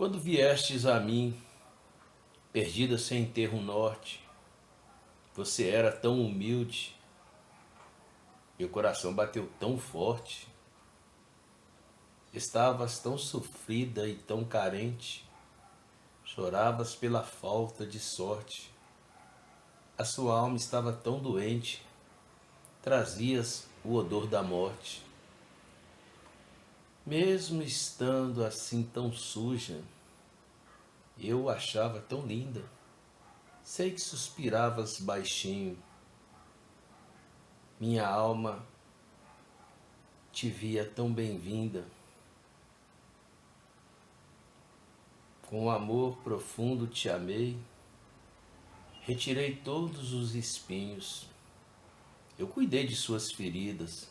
Quando viestes a mim, perdida sem ter um norte, você era tão humilde, meu coração bateu tão forte, estavas tão sofrida e tão carente, choravas pela falta de sorte, a sua alma estava tão doente, trazias o odor da morte. Mesmo estando assim tão suja, eu a achava tão linda. Sei que suspiravas baixinho, minha alma te via tão bem-vinda. Com amor profundo te amei, retirei todos os espinhos. Eu cuidei de suas feridas,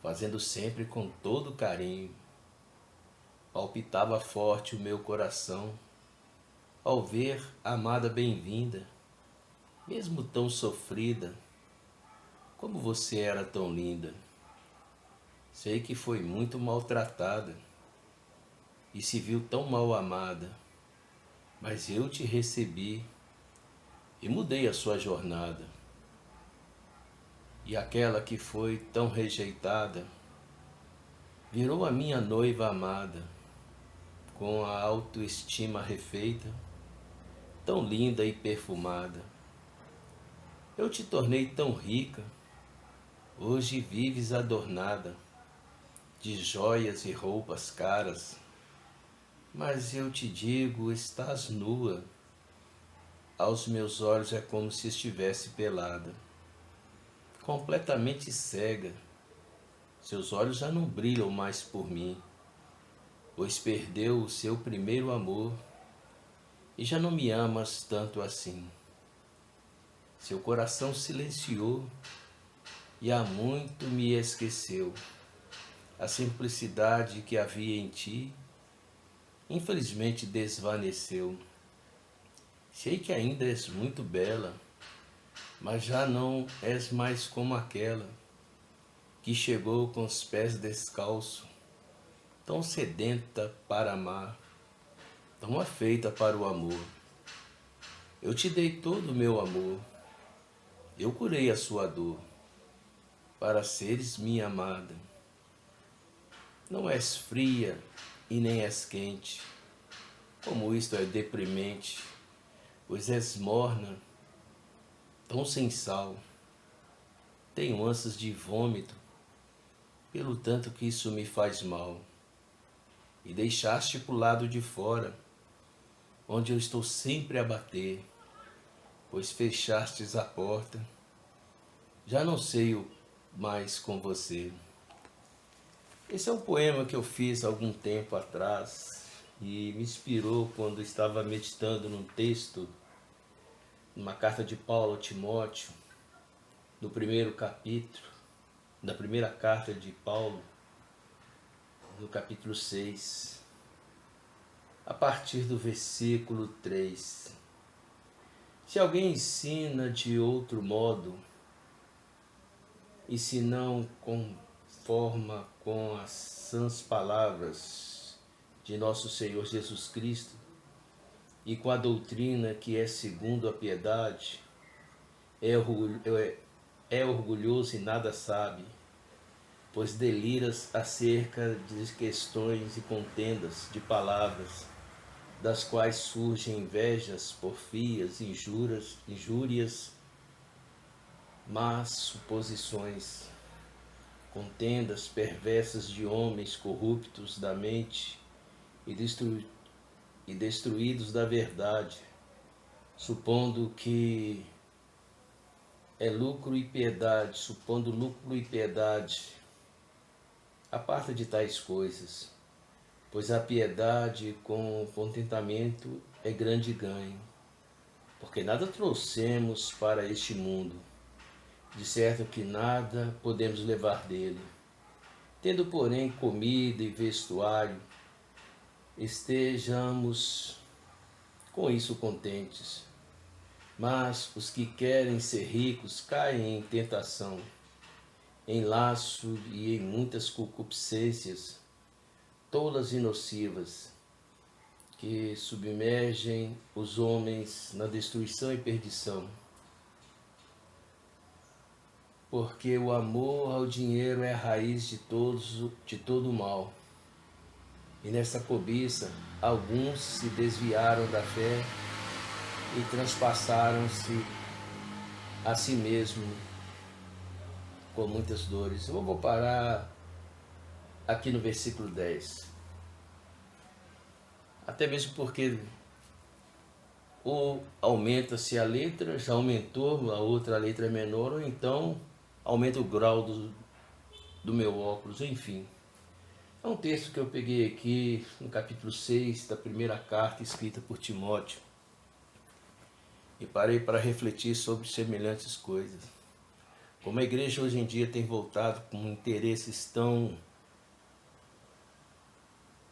fazendo sempre com todo carinho. Palpitava forte o meu coração ao ver a amada bem-vinda, mesmo tão sofrida, como você era tão linda. Sei que foi muito maltratada e se viu tão mal amada, mas eu te recebi e mudei a sua jornada. E aquela que foi tão rejeitada virou a minha noiva amada, com a autoestima refeita, tão linda e perfumada. Eu te tornei tão rica, hoje vives adornada de joias e roupas caras, mas eu te digo, estás nua, aos meus olhos é como se estivesse pelada, completamente cega. Seus olhos já não brilham mais por mim, pois perdeu o seu primeiro amor e já não me amas tanto assim. Seu coração silenciou e há muito me esqueceu. A simplicidade que havia em ti, infelizmente desvaneceu. Sei que ainda és muito bela, mas já não és mais como aquela que chegou com os pés descalços, tão sedenta para amar, tão afeita para o amor. Eu te dei todo o meu amor, eu curei a sua dor, para seres minha amada. Não és fria e nem és quente, como isto é deprimente, pois és morna, tão sem sal. Tenho ânsias de vômito, pelo tanto que isso me faz mal. E deixaste pro lado de fora, onde eu estou sempre a bater, pois fechastes a porta, já não sei o mais com você. Esse é um poema que eu fiz há algum tempo atrás e me inspirou quando estava meditando num texto, numa carta de Paulo a Timóteo, no primeiro capítulo, da primeira carta de Paulo, no capítulo 6, a partir do versículo 3. Se alguém ensina de outro modo, e se não conforma com as sãs palavras de nosso Senhor Jesus Cristo, e com a doutrina que é segundo a piedade, é orgulhoso e nada sabe, pois deliras acerca de questões e contendas de palavras, das quais surgem invejas, porfias, injúrias, más suposições, contendas perversas de homens corruptos da mente e destruídos da verdade, supondo lucro e piedade, aparta de tais coisas, pois a piedade com contentamento é grande ganho, porque nada trouxemos para este mundo, de certo que nada podemos levar dele. Tendo, porém, comida e vestuário, estejamos com isso contentes. Mas os que querem ser ricos caem em tentação, em laço e em muitas concupiscências, tolas e nocivas, que submergem os homens na destruição e perdição. Porque o amor ao dinheiro é a raiz de todo o mal. E nessa cobiça, alguns se desviaram da fé e transpassaram-se a si mesmo com muitas dores. Eu vou parar aqui no versículo 10. Até mesmo porque ou aumenta-se a letra, já aumentou, a outra letra é menor, ou então aumenta o grau do meu óculos, enfim. É um texto que eu peguei aqui no capítulo 6 da primeira carta escrita por Timóteo e parei para refletir sobre semelhantes coisas. Como a igreja hoje em dia tem voltado com interesses tão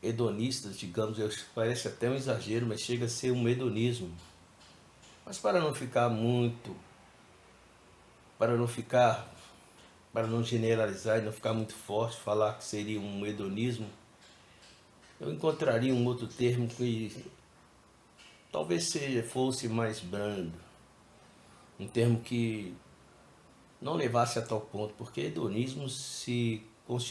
hedonistas, digamos, parece até um exagero, mas chega a ser um hedonismo. Mas para não generalizar e não ficar muito forte, falar que seria um hedonismo, eu encontraria um outro termo que talvez fosse mais brando, um termo que não levasse a tal ponto, porque hedonismo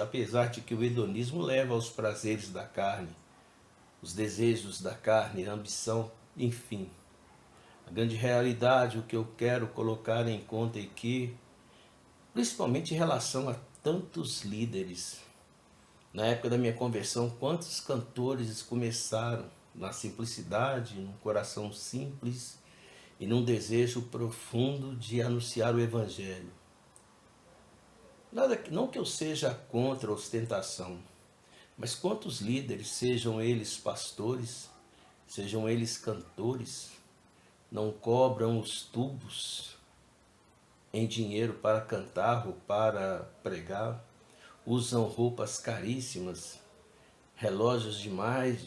apesar de que o hedonismo leva aos prazeres da carne, os desejos da carne, a ambição, enfim. A grande realidade, o que eu quero colocar em conta aqui, principalmente em relação a tantos líderes. Na época da minha conversão, quantos cantores começaram na simplicidade, num coração simples e num desejo profundo de anunciar o Evangelho. Não que eu seja contra a ostentação, mas quantos líderes, sejam eles pastores, sejam eles cantores, não cobram os tubos em dinheiro para cantar ou para pregar, usam roupas caríssimas, relógios demais,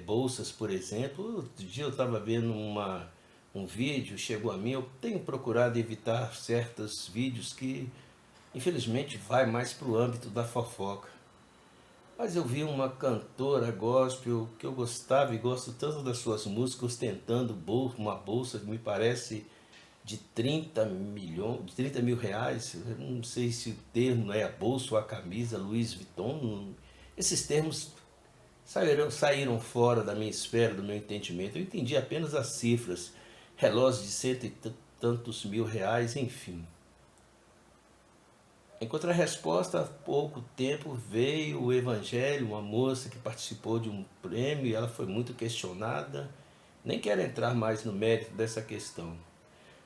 bolsas, por exemplo. Outro dia eu estava vendo um vídeo, chegou a mim, eu tenho procurado evitar certos vídeos que infelizmente vai mais para o âmbito da fofoca. Mas eu vi uma cantora gospel que eu gostava e gosto tanto das suas músicas, ostentando uma bolsa que me parece de 30 mil reais. Eu não sei se o termo é a bolsa ou a camisa, Louis Vuitton. Esses termos saíram fora da minha esfera, do meu entendimento. Eu entendi apenas as cifras, relógios de cento e tantos mil reais, enfim. Em contrarresposta, há pouco tempo veio o Evangelho, uma moça que participou de um prêmio e ela foi muito questionada. Nem quero entrar mais no mérito dessa questão.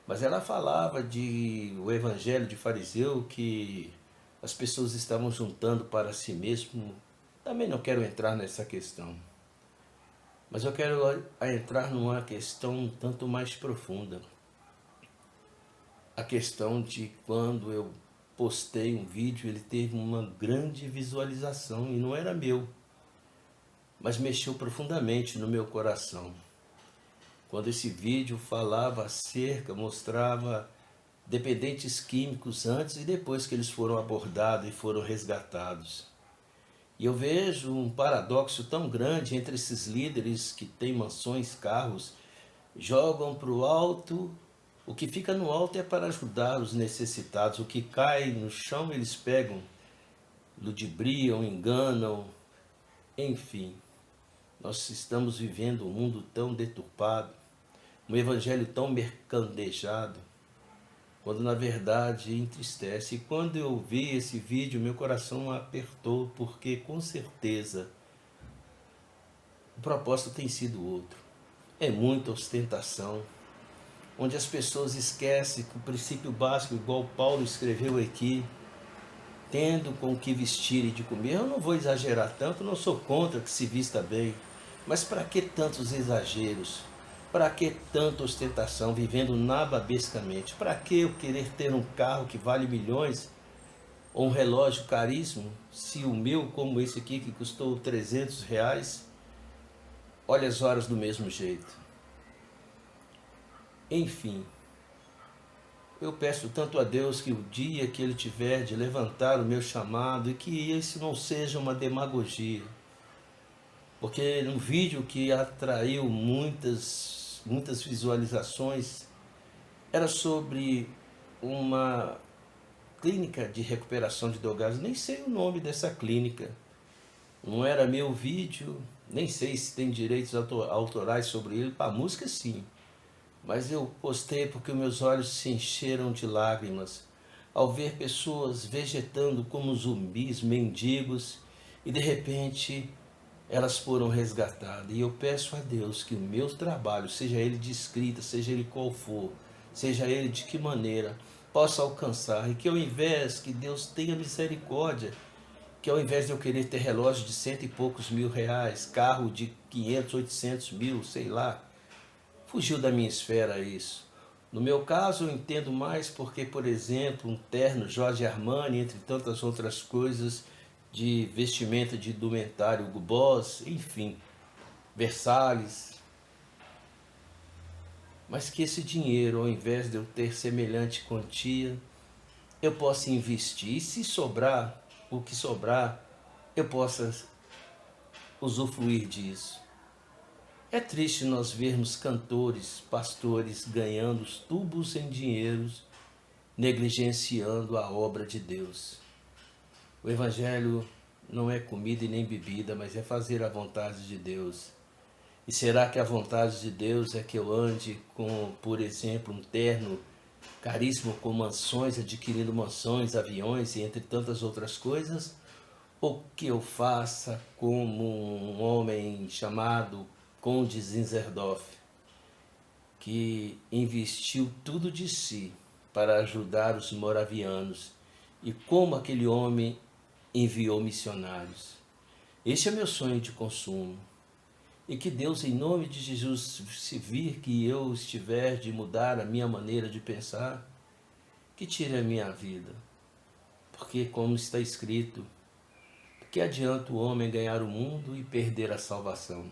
Mas ela falava o Evangelho de fariseu, que as pessoas estavam juntando para si mesmo. Também não quero entrar nessa questão. Mas eu quero entrar numa questão um tanto mais profunda. A questão de quando eu postei um vídeo, ele teve uma grande visualização e não era meu, mas mexeu profundamente no meu coração. Quando esse vídeo mostrava dependentes químicos antes e depois que eles foram abordados e foram resgatados. E eu vejo um paradoxo tão grande entre esses líderes que têm mansões, carros, jogam para o alto. O que fica no alto é para ajudar os necessitados. O que cai no chão eles pegam, ludibriam, enganam, enfim. Nós estamos vivendo um mundo tão deturpado, um evangelho tão mercadejado, quando na verdade entristece. E quando eu vi esse vídeo, meu coração apertou, porque com certeza o propósito tem sido outro. É muita ostentação, onde as pessoas esquecem que o princípio básico, igual Paulo escreveu aqui, tendo com o que vestir e de comer. Eu não vou exagerar tanto, não sou contra que se vista bem, mas para que tantos exageros? Para que tanta ostentação, vivendo nababescamente? Para que eu querer ter um carro que vale milhões ou um relógio caríssimo, se o meu, como esse aqui que custou 300 reais, olha as horas do mesmo jeito? Enfim, eu peço tanto a Deus que o dia que Ele tiver de levantar o meu chamado, e que isso não seja uma demagogia, porque no vídeo que atraiu muitas visualizações era sobre uma clínica de recuperação de drogados. Nem sei o nome dessa clínica, não era meu vídeo, nem sei se tem direitos autorais sobre ele. Para a música sim, mas eu postei porque meus olhos se encheram de lágrimas ao ver pessoas vegetando como zumbis, mendigos, e de repente elas foram resgatadas. E eu peço a Deus que o meu trabalho, seja ele de escrita, seja ele qual for, seja ele de que maneira, possa alcançar, e que ao invés, que Deus tenha misericórdia, que ao invés de eu querer ter relógio de cento e poucos mil reais, carro de 500, 800 mil, sei lá, fugiu da minha esfera isso. No meu caso, eu entendo mais porque, por exemplo, um terno Jorge Armani, entre tantas outras coisas, de vestimenta de indumentário Hugo Boss, enfim, Versalhes. Mas que esse dinheiro, ao invés de eu ter semelhante quantia, eu possa investir. E se sobrar, o que sobrar, eu possa usufruir disso. É triste nós vermos cantores, pastores ganhando os tubos em dinheiros, negligenciando a obra de Deus. O Evangelho não é comida e nem bebida, mas é fazer a vontade de Deus. E será que a vontade de Deus é que eu ande com, por exemplo, um terno caríssimo com mansões, adquirindo mansões, aviões e entre tantas outras coisas? Ou que eu faça como um homem chamado Conde Zinzerdorf, que investiu tudo de si para ajudar os moravianos, e como aquele homem enviou missionários. Este é meu sonho de consumo. E que Deus, em nome de Jesus, se vir que eu estiver de mudar a minha maneira de pensar, que tire a minha vida. Porque, como está escrito, que adianta o homem ganhar o mundo e perder a salvação?